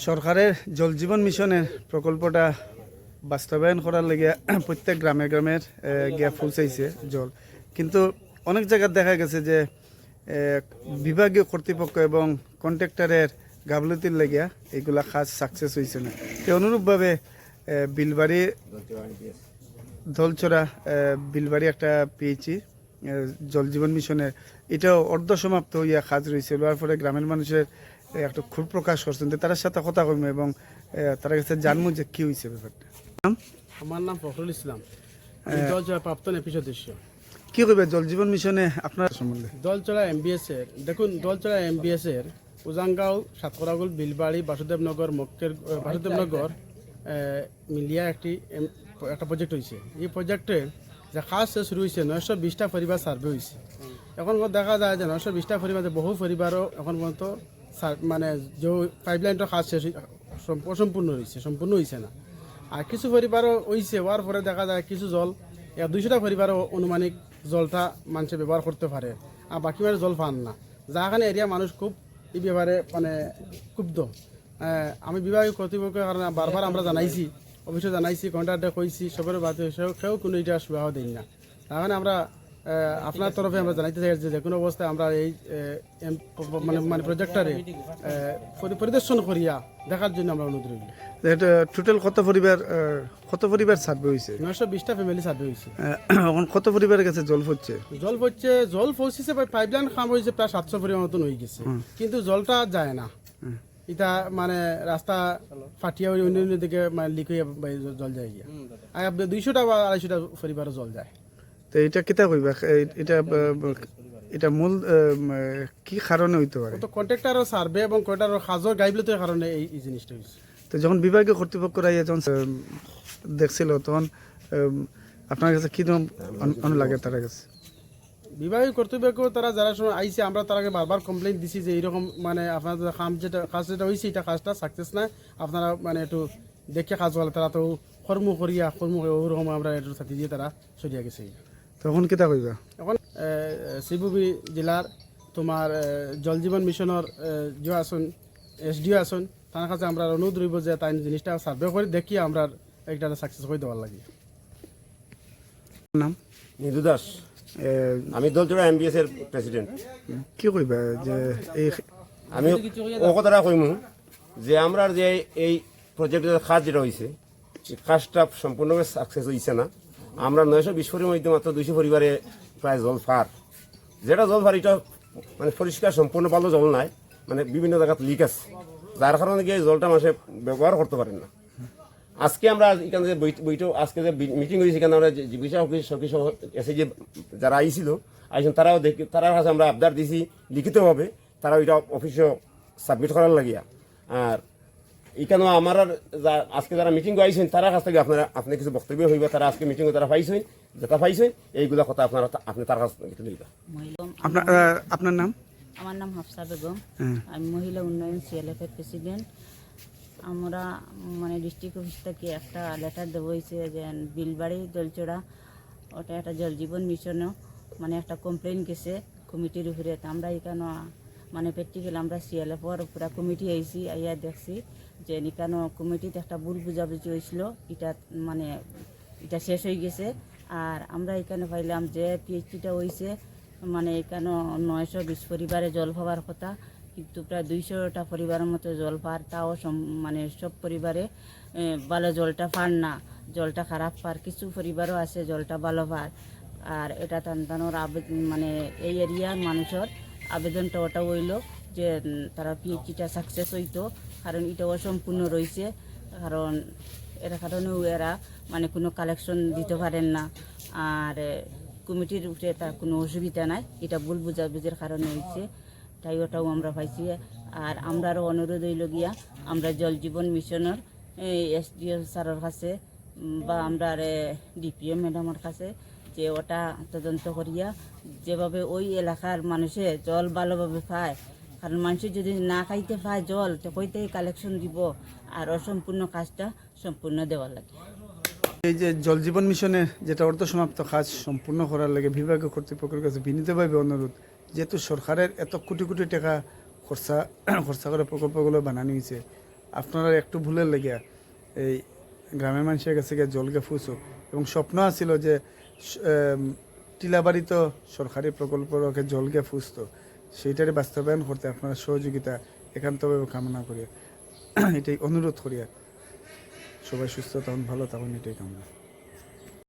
সরকারের জল জীবন মিশনের প্রকল্পটা বাস্তবায়ন করার লেগে প্রত্যেক গ্রামে গ্রামের গিয়া পৌঁছাইছে জল, কিন্তু অনেক জায়গায় দেখা গেছে যে বিভাগীয় কর্তৃপক্ষ এবং কন্ট্রাক্টরের গাফলতির লেগিয়া এইগুলা কাজ সাকসেস হয়েছে না। তো অনুরূপভাবে বিলবাড়ি দলছড়া বিলবাড়ি একটা পেয়েছি জল জীবন মিশনের, এটাও অর্ধসমাপ্ত হইয়া কাজ রয়েছে। হওয়ার পরে গ্রামের মানুষের একটা ক্ষোভ প্রকাশ করছেন, তো তার সাথে কথা কইম এবং তার কাছে জানবো যে কি হয়েছে ব্যাপারটা। আমার নাম ফখরুল ইসলাম, আমি দলচড়া প্রাপ্ত এপি সদস্য। কি কইবে জল জীবন মিশনে আপনার সম্বন্ধে? দলচড়া এমবিএস এর দেখুন, দলচড়া এমবিএস এর উজানগাঁও, সাতকরাগুল, বিলবাড়ি, বাসুদেবনগর, বাসুদেবনগর মিলিয়া একটা প্রজেক্ট হয়েছে। এই প্রজেক্টে যে কাজ শুরু হয়েছে 920টা পরিবার সার্ভে হয়েছে। এখন দেখা যায় যে 920টা পরিবার, বহু পরিবারও এখন পর্যন্ত মানে যে পাইপলাইনটা কাজ শেষ অসম্পূর্ণ রয়েছে, সম্পূর্ণ হয়েছে না। আর কিছু পরিবারও হয়েছে, হওয়ার পরে দেখা যায় কিছু জল 200টা পরিবারও অনুমানিক জলটা মানুষে ব্যবহার করতে পারে, আর বাকি মানে জল পান না। যাখানে এরিয়া মানুষ খুব এই ব্যাপারে মানে ক্ষুব্ধ। আমি বিভাগীয় কর্তৃপক্ষের কারণে বারবার আমরা জানাইছি, অফিসে জানাইছি, কন্ট্রাক্টে কইছি, সবের বাদ কেউ কোনো এটা সুবিধা দেন না। তার কারণে আমরা আপনার তরফে আমরা জানাইতে চাই যে কোনো অবস্থায় আমরা এই মানে প্রজেক্টরে পরিদর্শন করিয়া দেখার জন্য আমরা অনুরোধ রইল। এটা টোটাল কত পরিবার সার্ভে হয়েছে? 920টা ফ্যামিলি সার্ভে হয়েছে। এখন কত পরিবারের কাছে জল পড়ছে? জল পৌঁছেছে, পাইপলাইন কাম হয়েছে প্রায় 700 পরিমাণ মতন হয়ে গেছে, কিন্তু জলটা যায় না। এটা মানে রাস্তা ফাটিয়া অন্য দিকে মানে লিক হয়ে জল যায় গিয়া, আর 200টা বা 250টা পরিবারও জল যায়। তো এটা কিতা কইবা? এটা মূল কি কারণে হইতে পারে? তো কন্ট্রাক্টর সার্ভে এবং কন্ট্রাক্টর কাজের গাইবলতের কারণে এই জিনিসটা হয়েছে। তো যখন বিভাগীয় কর্তৃপক্ষরা যখন দেখছিল, তখন আপনার কাছে কি লাগে তার কাছে? বিভাগীয় কর্তৃপক্ষ তারা যারা সময় আইসে, আমরা তারাকে বারবার কমপ্লেন দিছি যে এইরকম মানে আপনাদের কাজ যেটা হয়েছে এটা কাজটা সাকসেস না, আপনারা মানে একটু দেখে কাজ হলে তারা তো কর্ম ওরকম আমরা একটু সাথে দিয়ে তারা সরিয়ে গেছে। তখন কিতা কইবা? এখন শিবুবি জেলার তোমার জল জীবন মিশনের যে আসন এসডিও আসন, তার কাছে আমরা অনুরোধ রইব যে তাই জিনিসটা সার্ভে করে দেখি আমরা একটা সাকসেস করে দেওয়ার লাগে। নাম নিদু দাস, আমি দলচড়া এমবিএস এর প্রেসিডেন্ট। কি কইবা যে এই আমি ও কথাটা কইমু যে আমরা যে এই প্রজেক্টের কাজ যেটা হয়েছে, এই কাজটা সম্পূর্ণভাবে সাকসেস হয়েছে না। আমরা 920 পরিবার মধ্যে মাত্র 200 পরিবারে প্রায় জল ফার, যেটা জল ফার এটা মানে পরিষ্কার সম্পূর্ণ ভালো জল নাই, মানে বিভিন্ন জায়গায় লিক আছে, যার কারণে গিয়ে জলটা মানুষে ব্যবহার করতে পারেন না। আজকে আমরা এখানে যে বইটা আজকে যে মিটিং হয়েছে, এখানে আমরা জিজ্ঞাসা সরকারি এসে যে যারা আইছিল তারাও দেখি, তার কাছে আমরা আবদার দিছি লিখিতভাবে, তারা ওইটা অফিসে সাবমিট করার লাগিয়া। আর এখানেও আমার আজকে যারা মিটিং আইছেন তার কাছ থেকে আপনি কিছু বক্তব্য হইবা, তারা আজকে মিটিং তারা পাইছেন, যেটা পাইছেন এইগুলা কথা আপনি তার কাছ থেকে লইবা। আপনার নাম? আমার নাম হাফসা বেগম, আমি মহিলা উন্নয়ন সিএলএফ এর প্রেসিডেন্ট। আমরা মানে ডিস্ট্রিক্ট অফিস থেকে একটা লেটার দেওয়া হয়েছে যে বিলবাড়ি দলচড়া ওটা একটা জল জীবন মিশনও মানে একটা কমপ্লেন গেছে কমিটির উপরে। আমরা এখানে মানে প্র্যাকটিক্যাল আমরা সিএলএফর পুরা কমিটি আইছি, আইয়া দেখছি যে এখানে কমিটিতে একটা ভুল বুঝাবুঝি হয়েছিল, এটা মানে এটা শেষ হয়ে গেছে। আর আমরা এখানে পাইলাম যে পিএইচডিটা হয়েছে মানে এখানে 920 পরিবারে জল পাওয়ার কথা, কিন্তু প্রায় 200টা পরিবারের মতো জল পার, তাও মানে সব পরিবারে ভালো জলটা পার না, জলটা খারাপ পার। কিছু পরিবারও আছে জলটা ভালো পার। আর এটা টানটানোর মানে এই এরিয়ার মানুষের আবেদনটা ওটা হইল যে তারা পিএইচডিটা সাকসেস হইতো, কারণ এটা অসম্পূর্ণ রয়েছে, কারণ এর কারণেও এরা মানে কোনো কালেকশন দিতে পারেন না। আর কমিটির উঠে তার কোনো অসুবিধা নাই, এটা ভুল বুঝাবুঝির কারণে হয়েছে, তাই ওটাও আমরা পাইছি। আর আমরারও অনুরোধ হইল গিয়া আমরা জল জীবন মিশনের এসডিও স্যারের কাছে বা আমরা ডিপিও ম্যাডামের কাছে যে ওটা তদন্ত করিয়া যেভাবে ওই এলাকার মানুষে জল ভালোভাবে পায়, কারণ মানুষের যদি না খাইতে পায় জল তো কইতে কালেকশন দিব, আর অসম্পূর্ণ কাজটা সম্পূর্ণ দেওয়ার লাগে। এই যে জল জীবন মিশনের যেটা অর্ধসমাপ্ত কাজ সম্পূর্ণ করার লাগে বিভাগীয় কর্তৃপক্ষের কাছে বিনীতভাবে অনুরোধ, যেহেতু সরকারের এত কোটি কোটি টাকা খরচা করে প্রকল্পগুলো বানানো হয়েছে, আপনারা একটু ভুলের লেগে এই গ্রামের মানুষের কাছে গিয়ে জলকে ফুসুক এবং স্বপ্ন আছিল যে টিলাবাড়ি তো সরকারি প্রকল্পকে জলকে ফুসতো সেইটারে বাস্তবায়ন করতে আপনারা সহযোগিতা একান্তভাবে কামনা করি, এটাই অনুরোধ করিয়া সবাই সুস্থ থাকুন, ভালো থাকুন, এটাই কামনা।